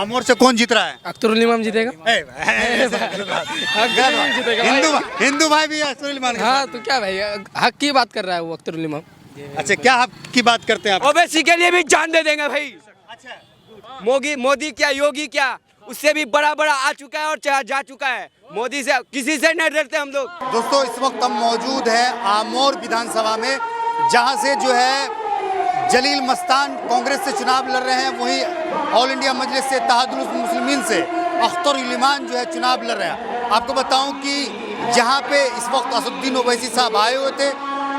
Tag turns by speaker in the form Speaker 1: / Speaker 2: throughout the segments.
Speaker 1: आमोर से कौन जीत रहा है?
Speaker 2: अख्तरुल इमाम जीतेगा।
Speaker 1: हिंदू भाई भी अख्तरुल इमाम के
Speaker 2: हाँ
Speaker 1: साथ।
Speaker 2: तो क्या भाई, हक की बात कर रहा है वो अख्तरुल इमाम।
Speaker 1: अच्छा, क्या हक की बात करते हैं आप?
Speaker 3: ओवैसी के लिए भी जान दे देंगे भाई। मोदी क्या, योगी क्या, उससे भी बड़ा बड़ा आ चुका है और जा चुका है। मोदी से किसी से नहीं डरते हम लोग।
Speaker 1: दोस्तों, इस वक्त हम मौजूद हैं आमोर विधानसभा में, जहां से जो है जलील मस्तान कांग्रेस से चुनाव लड़ रहे हैं, वहीं ऑल इंडिया मजलिस से इत्तेहादुल मुस्लिमीन से अख्तरुल इमाम जो है चुनाव लड़ रहे हैं। आपको बताऊं कि जहां पे इस वक्त असदुद्दीन ओवैसी साहब आए हुए थे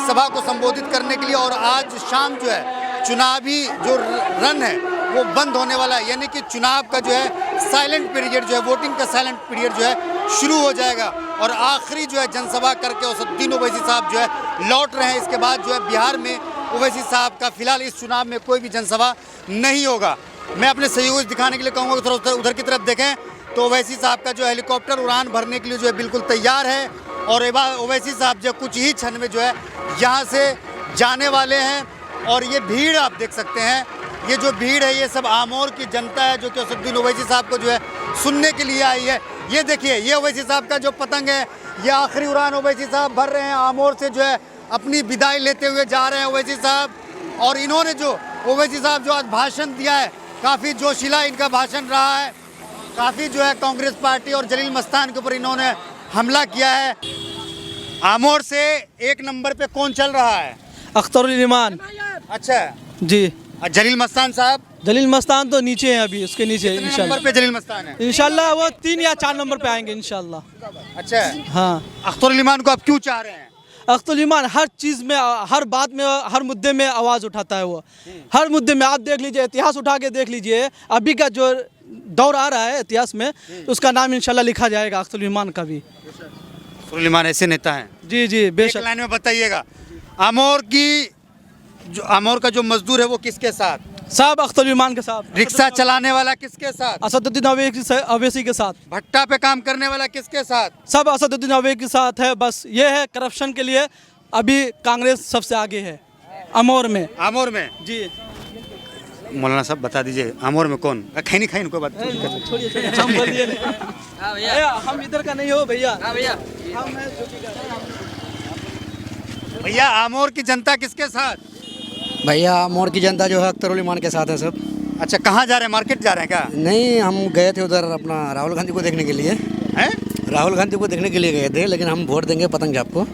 Speaker 1: सभा को संबोधित करने के लिए, और आज शाम जो है चुनावी जो रन है वो बंद होने वाला है, यानी कि चुनाव का जो है साइलेंट पीरियड जो है, वोटिंग का साइलेंट पीरियड जो है शुरू हो जाएगा, और आखिरी जो है जनसभा करके असदुद्दीन ओवैसी साहब जो है लौट रहे हैं। इसके बाद जो है बिहार में ओवैसी साहब का फिलहाल इस चुनाव में कोई भी जनसभा नहीं होगा। मैं अपने सहयोगी दिखाने के लिए कहूँगा कि थोड़ा उधर की तरफ देखें तो ओवैसी साहब का जो हेलीकॉप्टर उड़ान भरने के लिए जो है बिल्कुल तैयार है, और ओवैसी साहब जो कुछ ही क्षण में जो है यहाँ से जाने वाले हैं। और ये भीड़ आप देख सकते हैं, ये जो भीड़ है ये सब आमोर की जनता है जो कि असदुद्दीन ओवैसी साहब को जो है सुनने के लिए आई है। ये देखिए, ये ओवैसी साहब का जो पतंग है, ये आखिरी उड़ान ओवैसी साहब भर रहे हैं, आमोर से जो है अपनी विदाई लेते हुए जा रहे हैं ओवैसी साहब। और इन्होंने जो ओवैसी साहब जो आज भाषण दिया है, काफ़ी जोशीला इनका भाषण रहा है, काफ़ी जो है कांग्रेस पार्टी और जलील मस्तान के ऊपर इन्होंने हमला किया है। आमोर से एक नंबर पे कौन चल रहा है?
Speaker 4: अख्तरुल इमाम।
Speaker 1: अच्छा
Speaker 4: जी।
Speaker 1: और जलील मस्तान साहब?
Speaker 4: जलील मस्तान तो नीचे हैं, अभी उसके नीचे
Speaker 1: कितने
Speaker 4: इंशाल्लाह।
Speaker 1: नंबर पे जलील मस्तान है?
Speaker 4: इंशाल्लाह वो 3 या 4 नंबर पे आएंगे इंशाल्लाह।
Speaker 1: अच्छा,
Speaker 4: हाँ।
Speaker 1: अख्तरुल इमाम को आप क्यों चाह रहे हैं?
Speaker 4: अख्तरुल इमाम हर चीज़ में, हर बात में, हर मुद्दे में आवाज़ उठाता है वो। हर मुद्दे में आप देख लीजिए, इतिहास उठा के देख लीजिए, अभी का जो दौर आ रहा है इतिहास में, उसका नाम इंशाल्लाह लिखा जाएगा अख्तरुल इमाम का भी।
Speaker 1: अख्तरुल इमाम ऐसे नेता हैं?
Speaker 4: जी जी
Speaker 1: एक
Speaker 4: बेशक।
Speaker 1: लाइन में बताइएगा, आमोर का जो मजदूर है वो किसके साथ?
Speaker 4: साहब अख्तरुल इमाम के साथ।
Speaker 1: रिक्शा चलाने वाला किसके साथ?
Speaker 4: असदुद्दीन ओवैसी के साथ।
Speaker 1: भट्टा पे काम करने वाला किसके साथ?
Speaker 4: सब असदुद्दीन ओवैसी के साथ है। बस ये है, करप्शन के लिए अभी कांग्रेस सबसे आगे है आमोर में।
Speaker 1: आमोर में
Speaker 4: जी।
Speaker 1: मौलाना साहब बता दीजिए, आमोर में कौन? खैनी कोई बात नहीं।
Speaker 4: छोड़िए, हम बोलिए नहीं। हम इधर का नहीं हो भैया।
Speaker 1: भैया, आमोर की जनता किसके साथ?
Speaker 5: भैया आमोर की जनता जो है अख्तरुल इमाम के साथ है सब।
Speaker 1: अच्छा, कहाँ जा रहे हैं? मार्केट जा रहे हैं क्या?
Speaker 5: नहीं, हम गए थे उधर अपना राहुल गांधी को देखने के लिए।
Speaker 1: हैं?
Speaker 5: राहुल गांधी को देखने के लिए गए थे, लेकिन हम वोट देंगे पतंग छाप को।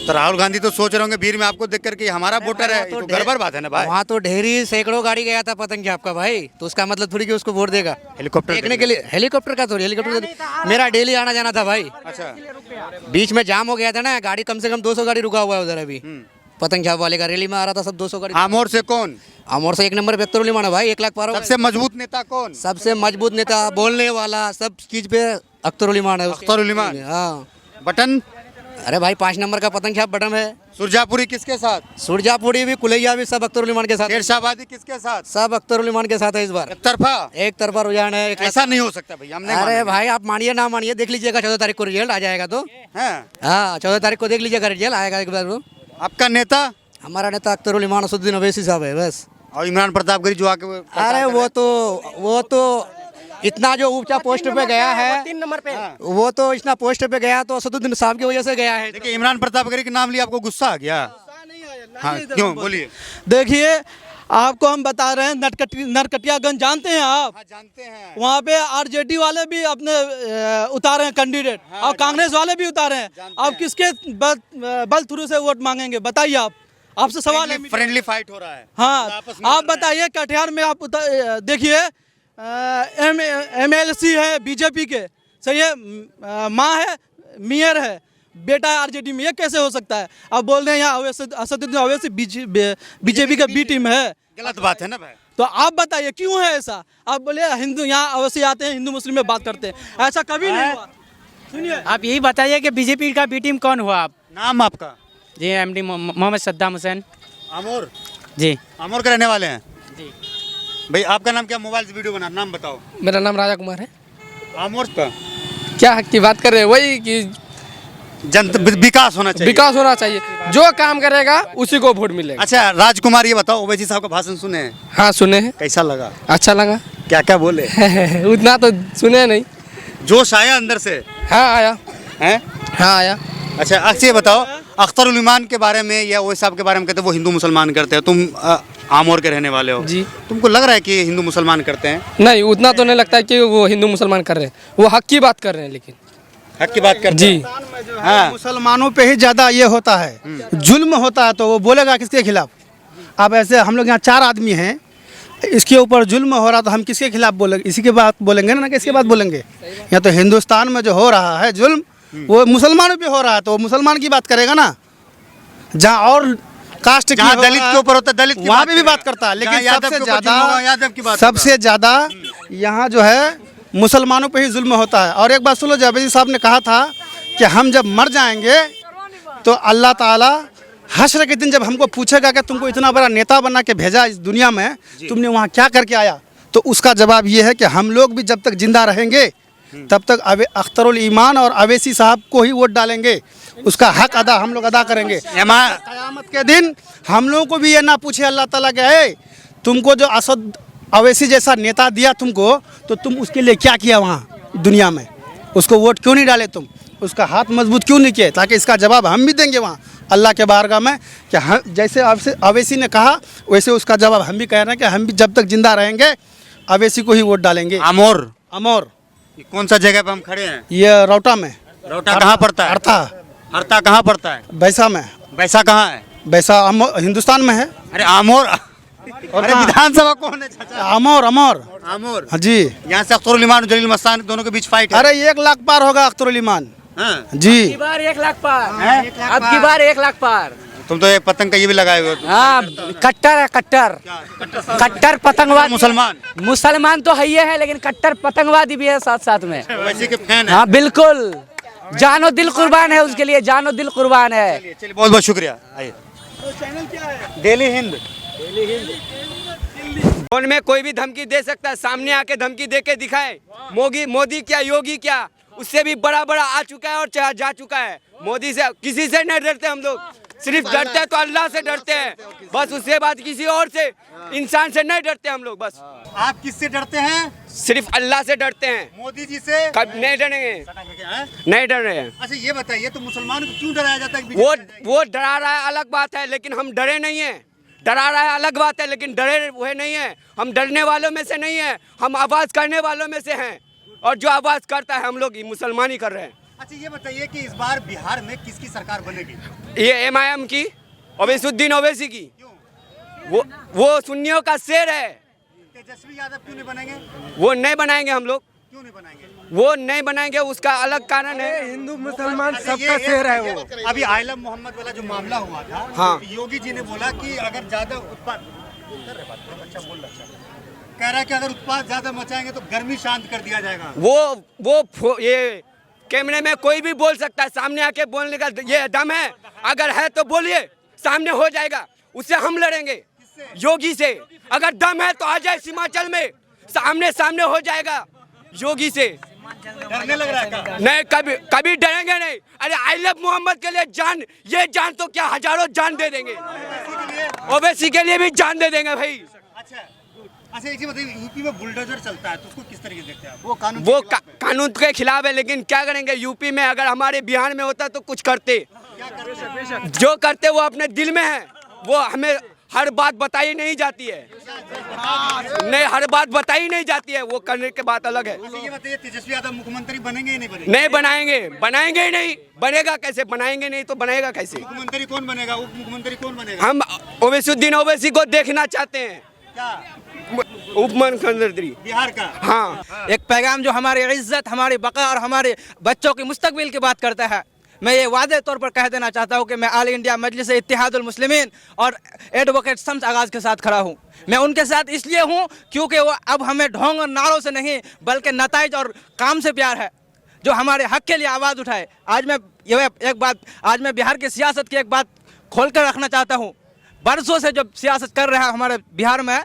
Speaker 1: तो राहुल गांधी तो सोच रहे होंगे भीड़ में आपको देख करके हमारा वोटर है, तो गड़बड़ बात है ना भाई।
Speaker 5: वहाँ तो ढेरी सैकड़ों गाड़ी गया था पतंग छाप का भाई, तो उसका मतलब थोड़ी कि उसको वोट देगा।
Speaker 1: हेलीकॉप्टर
Speaker 5: देखने के लिए, हेलीकॉप्टर का थोड़ी, हेलीकॉप्टर मेरा डेली आना जाना था भाई।
Speaker 1: अच्छा,
Speaker 5: बीच में जाम हो गया था ना, गाड़ी कम से कम 200 गाड़ी रुका हुआ है उधर अभी। पतंग छाप वाले का रैली में आ रहा था, सब 200 गाड़ी।
Speaker 1: आमोर से कौन?
Speaker 5: आमोर से एक नंबर पे अख्तरुल इमाम है भाई, 1 लाख पार हो गए।
Speaker 1: सबसे मजबूत नेता कौन?
Speaker 5: सबसे मजबूत नेता, बोलने वाला, सब चीज पे अख्तरुल इमाम है।
Speaker 1: अख्तरुल इमाम।
Speaker 5: हाँ।
Speaker 1: बटन?
Speaker 5: अरे भाई 5 नंबर का पतंग छाप बटन है।
Speaker 1: सुरजापुरी किसके साथ?
Speaker 5: सुरजापुरी भी, कुलैया भी, सब अख्तरुल इमाम के साथ।
Speaker 1: शेरशाहबादी किसके साथ?
Speaker 5: सब अख्तरुल इमाम के साथ है इस बार।
Speaker 1: एक तरफा?
Speaker 5: एक तरफा रुझान है।
Speaker 1: ऐसा नहीं हो सकता भैया, हमने
Speaker 5: अरे भाई आप मानिए ना मानिए, देख लीजिएगा 14 तारीख को रिजल्ट आ जाएगा तो। हाँ 14 तारीख को देख लीजिएगा, रिजल्ट आएगा एक बार।
Speaker 1: आपका नेता?
Speaker 5: हमारा नेता अख्तरुल इमाम असदुद्दीन ओवैसी साहब है बस।
Speaker 1: और इमरान प्रतापगढ़ी जो आके
Speaker 5: अरे वो तो इतना जो ऊंचा पोस्ट पे गया है,
Speaker 3: 3 नंबर पे
Speaker 5: वो तो इतना पोस्ट पे गया तो असदुद्दीन साहब की वजह से गया है।
Speaker 1: देखिए, इमरान प्रतापगढ़ी के नाम लिया, आपको गुस्सा आ गया? हाँ, क्यों? बोलिए।
Speaker 4: देखिए, आपको हम बता रहे हैं, नरकटियागंज जानते हैं आप?
Speaker 1: हाँ, जानते हैं।
Speaker 4: वहाँ पे आरजेडी वाले भी अपने उतारे हैं कैंडिडेट, और कांग्रेस वाले भी उतारे हैं। अब किसके बल थ्रू से वोट मांगेंगे बताइए? आपसे सवाल है।
Speaker 1: फ्रेंडली फाइट हो रहा है।
Speaker 4: हाँ, आप बताइए, कटिहार में आप देखिए, MLC है बीजेपी के, सही है, माँ है, मेयर है, बेटा है आरजेडी में, ये कैसे हो सकता है? आप बोल रहे हैं यहाँ असदुद्दीन ओवैसी बीजेपी का बी टीम है।
Speaker 1: गलत बात है ना भाई।
Speaker 4: तो आप बताइए क्यों है ऐसा? आप बोले हिंदू यहाँ अवश्य आते हैं, हिंदू मुस्लिम में बात करते हैं, ऐसा कभी नहीं हुआ। सुनिए,
Speaker 6: आप यही बताइए कि बीजेपी का बी टीम कौन हुआ? आप?
Speaker 1: नाम आपका?
Speaker 6: जी MD मोहम्मद सद्दाम हुसैन।
Speaker 1: आमोर?
Speaker 6: जी।
Speaker 1: आमोर के रहने वाले हैं
Speaker 6: जी।
Speaker 1: भाई, आपका नाम क्या? मोबाइल से वीडियो बना, नाम बताओ।
Speaker 2: मेरा नाम राजा कुमार है।
Speaker 1: आमोर का
Speaker 2: क्या हक की बात कर रहे हैं? वही कि
Speaker 1: विकास होना चाहिए।
Speaker 2: विकास होना चाहिए, जो काम करेगा उसी को वोट मिलेगा।
Speaker 1: अच्छा, राजकुमार ये बताओ, ओवैसी साहब का भाषण सुने हैं?
Speaker 2: हाँ सुने हैं।
Speaker 1: कैसा लगा?
Speaker 2: अच्छा लगा।
Speaker 1: क्या क्या बोले?
Speaker 2: उतना तो सुने नहीं।
Speaker 1: जोश आया अंदर से?
Speaker 2: हाँ आया।
Speaker 1: हैं?
Speaker 2: हाँ आया।
Speaker 1: अच्छा ये बताओ, अख्तरुल इमान के बारे में या ओवैसी साहब के बारे में कहते हैं वो हिंदू मुसलमान करते हैं, तुम आमोर के रहने वाले हो
Speaker 2: जी।
Speaker 1: तुमको लग रहा है कि हिंदू मुसलमान करते हैं?
Speaker 2: नहीं उतना तो नहीं लगता है कि वो हिंदू मुसलमान कर रहे हैं, वो हक की बात कर रहे हैं। लेकिन
Speaker 1: हक की बात करते
Speaker 2: जी
Speaker 1: हैं। हाँ।
Speaker 4: मुसलमानों पे ही ज़्यादा ये होता है, जुल्म होता है तो वो बोलेगा किसके खिलाफ? अब ऐसे हम लोग यहाँ 4 आदमी हैं, इसके ऊपर जुल्म हो रहा तो हम किसके खिलाफ बोलेंगे? इसी के बात बोलेंगे ना, किसके बात बोलेंगे? या तो हिंदुस्तान में जो हो रहा है जुल्म वो मुसलमानों पे हो रहा है तो वो मुसलमान की बात करेगा ना। जहाँ और कास्ट की
Speaker 1: जहाँ दलित के ऊपर होता है दलित की
Speaker 4: वहाँ
Speaker 1: बात
Speaker 4: पे भी
Speaker 1: करेगा।
Speaker 4: बात करता है,
Speaker 1: जहाँ
Speaker 4: लेकिन
Speaker 1: यादव के
Speaker 4: सबसे
Speaker 1: ऊपर जुल्म होगा, यादव की
Speaker 4: ज़्यादा
Speaker 1: बात
Speaker 4: सबसे ज़्यादा यहाँ जो है मुसलमानों पे ही जुल्म होता है। और एक बात सुनो, जावेदी साहब ने कहा था कि हम जब मर जाएंगे तो अल्लाह ताला हश्र के दिन जब हमको पूछेगा कि तुमको इतना बड़ा नेता बना के भेजा इस दुनिया में, तुमने वहाँ क्या करके आया, तो उसका जवाब ये है कि हम लोग भी जब तक जिंदा रहेंगे तब तक अख्तरुल ईमान और अवैसी साहब को ही वोट डालेंगे, उसका हक अदा हम लोग अदा करेंगे। क़यामत के दिन हम लोगों को भी ये ना पूछे अल्लाह ताला के, है तुमको जो असद अवैसी जैसा नेता दिया तुमको तो तुम उसके लिए क्या किया वहाँ दुनिया में, उसको वोट क्यों नहीं डाले तुम, उसका हाथ मजबूत क्यों नहीं किए? ताकि इसका जवाब हम भी देंगे वहाँ अल्लाह के बारगाह में कि हम जैसे अवैसी ने कहा वैसे उसका जवाब हम भी कह रहे हैं कि हम भी जब तक जिंदा रहेंगे अवैसी को ही वोट डालेंगे।
Speaker 1: आमोर
Speaker 4: अमोर
Speaker 1: ये कौन सा जगह पे हम खड़े हैं?
Speaker 4: ये रौटा में।
Speaker 1: रौटा कहाँ पड़ता है?
Speaker 4: अरथा
Speaker 1: हरता कहाँ पड़ता है?
Speaker 4: बैसा में।
Speaker 1: वैसा कहाँ है?
Speaker 4: बैसा हिंदुस्तान में है।
Speaker 1: अरे आमोर,
Speaker 4: और
Speaker 1: अरे
Speaker 4: कहाँ?
Speaker 1: विधानसभा कौन है चाचा?
Speaker 4: अमोर अमोर
Speaker 1: आमोर।
Speaker 4: हाँ जी।
Speaker 1: यहाँ से अख्तरुल इमान और जलील मस्तान दोनों के बीच फाइट है।
Speaker 4: अरे 1 लाख पार होगा अख्तरुल ईमान
Speaker 1: हाँ।
Speaker 4: जी।
Speaker 3: बार 1 लाख पार,
Speaker 1: हैं?
Speaker 3: अब की बार 1 लाख पार।
Speaker 1: तुम तो एक पतंग का ये भी लगाए हुए हो।
Speaker 3: हाँ कट्टर है, कट्टर कट्टर पतंगवादी। मुसलमान तो है ही है, लेकिन कट्टर पतंगवादी भी है साथ साथ में।
Speaker 1: वैसे के फैन है।
Speaker 3: हाँ बिल्कुल, जानो दिल कुर्बान है उसके लिए, जानो दिल कुर्बान है।
Speaker 1: चलिए बहुत बहुत शुक्रिया। आइए। डेली हिंद।
Speaker 3: फोन में कोई भी धमकी दे सकता है, सामने आके धमकी दे के दिखाए। मोदी क्या, योगी क्या, उससे भी बड़ा बड़ा आ चुका है और जा चुका है। मोदी से किसी से नहीं डरते हम लोग, सिर्फ डरते हैं तो अल्लाह से डरते हैं बस, उससे बाद किसी और से इंसान से नहीं डरते हम लोग बस।
Speaker 1: आप किससे डरते हैं?
Speaker 3: सिर्फ अल्लाह से डरते हैं,
Speaker 1: मोदी जी से?
Speaker 3: कब नहीं डरेंगे,
Speaker 1: हैं?
Speaker 3: नहीं डर रहे हैं।
Speaker 1: अच्छा ये बताइए, तो मुसलमानों को क्यों डराया जाता है?
Speaker 3: वो डरा रहा है अलग बात है, लेकिन हम डरे नहीं हैं। डरा रहा है अलग बात है, लेकिन डरे हुए नहीं है। हम डरने वालों में से नहीं है, हम आवाज करने वालों में से हैं, और जो आवाज करता है हम लोग मुसलमान ही कर रहे हैं।
Speaker 1: अच्छा ये बताइए कि इस बार बिहार में किसकी सरकार बनेगी?
Speaker 3: ये MIM की, ओवैसी ओवैसी की। वो सुन्नियों का शेर है।
Speaker 1: तेजस्वी यादव क्यों नहीं बनेंगे?
Speaker 3: वो नहीं बनाएंगे हम लोग,
Speaker 1: क्यों नहीं बनाएंगे?
Speaker 3: वो नहीं बनाएंगे, उसका अलग कारण है।
Speaker 1: हिंदू मुसलमान सबका शेर है वो। अभी आलम मोहम्मद वाला जो मामला हुआ था,
Speaker 3: हाँ।
Speaker 1: योगी जी ने बोला कि अगर ज्यादा उत्पाद कह रहा है कि अगर उत्पाद ज्यादा मचाएंगे तो गर्मी शांत कर दिया जाएगा।
Speaker 3: ये कैमरे में कोई भी बोल सकता है, सामने आके बोलने का ये दम है, अगर है तो बोलिए, सामने हो जाएगा, उससे हम लड़ेंगे योगी से। अगर दम है तो आ जाए हिमाचल में, सामने हो जाएगा योगी से।
Speaker 1: डरने लग रहा है क्या?
Speaker 3: नहीं, कभी डरेंगे नहीं। अरे आई लव मोहम्मद के लिए जान तो क्या हजारों जान दे देंगे, ओवैसी के लिए भी जान दे देंगे भाई।
Speaker 1: अच्छा एक चीज बताइए, यूपी में बुलडोजर चलता है तो उसको किस तरीके से देखते हैं आप?
Speaker 3: वो कानून के खिलाफ है, लेकिन क्या करेंगे यूपी में। अगर हमारे बिहार में होता तो कुछ करते, जो करते वो अपने दिल में है। वो हमें हर बात बताई नहीं जाती है, नहीं हर बात बताई नहीं जाती है, वो करने के बात अलग है।
Speaker 1: ये बताइए, तेजस्वी यादव मुख्यमंत्री बनेंगे ही नहीं बनेंगे?
Speaker 3: नहीं बनाएंगे ही नहीं। बनेगा कैसे? बनाएंगे नहीं तो बनेगा कैसे?
Speaker 1: मुख्यमंत्री कौन बनेगा? उप मुख्यमंत्री कौन बनेगा?
Speaker 3: हम ओवैसी को देखना चाहते हैं।
Speaker 1: क्या?
Speaker 3: उप मुख्यमंत्री
Speaker 1: बिहार का?
Speaker 3: हाँ।
Speaker 6: एक पैगाम जो हमारी इज्जत, हमारी बका और हमारे बच्चों की मुस्तकबिल की बात करता है। मैं ये वादे तौर पर कह देना चाहता हूँ कि मैं ऑल इंडिया मजलिस इत्तेहादुल मुस्लिमीन और एडवोकेट शम्स आगाज के साथ खड़ा हूँ। मैं उनके साथ इसलिए हूँ क्योंकि वो अब हमें ढोंग और नारों से नहीं बल्कि नताइज और काम से प्यार है, जो हमारे हक के लिए आवाज़ उठाए। आज मैं बिहार की सियासत की एक बात खोल कर रखना चाहता हूँ। बरसों से जो सियासत कर रहा है हमारे बिहार में,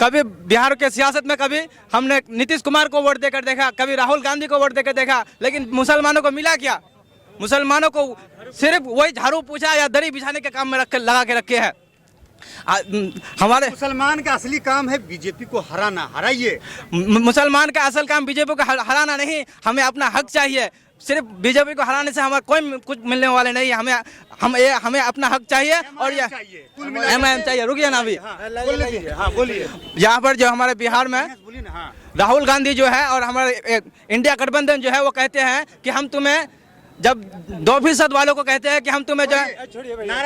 Speaker 6: कभी बिहार के सियासत में कभी हमने नीतीश कुमार को वोट देकर देखा, कभी राहुल गांधी को वोट देकर देखा, लेकिन मुसलमानों को मिला क्या? मुसलमानों को सिर्फ वही झाड़ू पूछा या दरी बिछाने के काम में लगा के रखे हैं। हमारे
Speaker 1: मुसलमान का असली काम है बीजेपी को हराना, हराइए।
Speaker 6: मुसलमान का असल काम बीजेपी को हराना नहीं, हमें अपना हक चाहिए। सिर्फ बीजेपी को हराने से हमारा कोई कुछ मिलने वाले नहीं है। हमें अपना हक चाहिए और ये एमआईएम चाहिए। रुकिए ना अभी,
Speaker 1: बोलिए।
Speaker 6: यहाँ पर जो हमारे बिहार में राहुल गांधी जो है और हमारे इंडिया गठबंधन जो है वो कहते हैं कि हम तुम्हें, जब 2% वालों को कहते हैं कि हम तुम्हें जो है